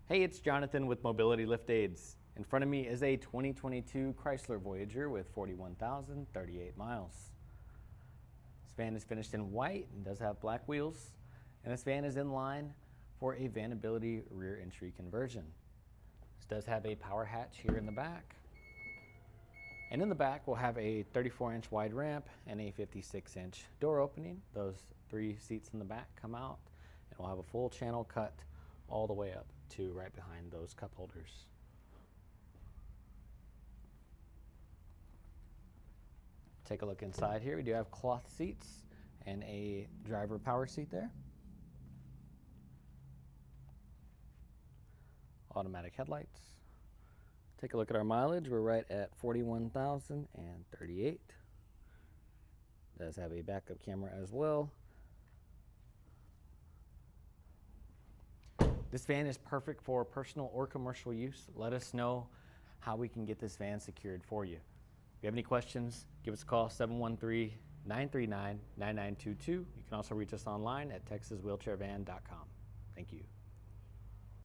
Hey, it's Jonathan with Mobility Lift Aids. In front of me is a 2022 Chrysler Voyager with 41,038 miles. This van is finished in white and does have black wheels, and this van is in line for a Vanability rear entry conversion. This does have a power hatch here in the back. And in the back, we'll have a 34-inch wide ramp and a 56-inch door opening. Those 3 seats in the back come out, and we'll have a full channel cut all the way up to right behind those cup holders. Take a look inside here. We do have cloth seats and a driver power seat there. Automatic headlights. Take a look at our mileage. We're right at 41,038. Does have a backup camera as well. This van is perfect for personal or commercial use. Let us know how we can get this van secured for you. If you have any questions, give us a call, 713-939-9922. You can also reach us online at texaswheelchairvan.com. Thank you.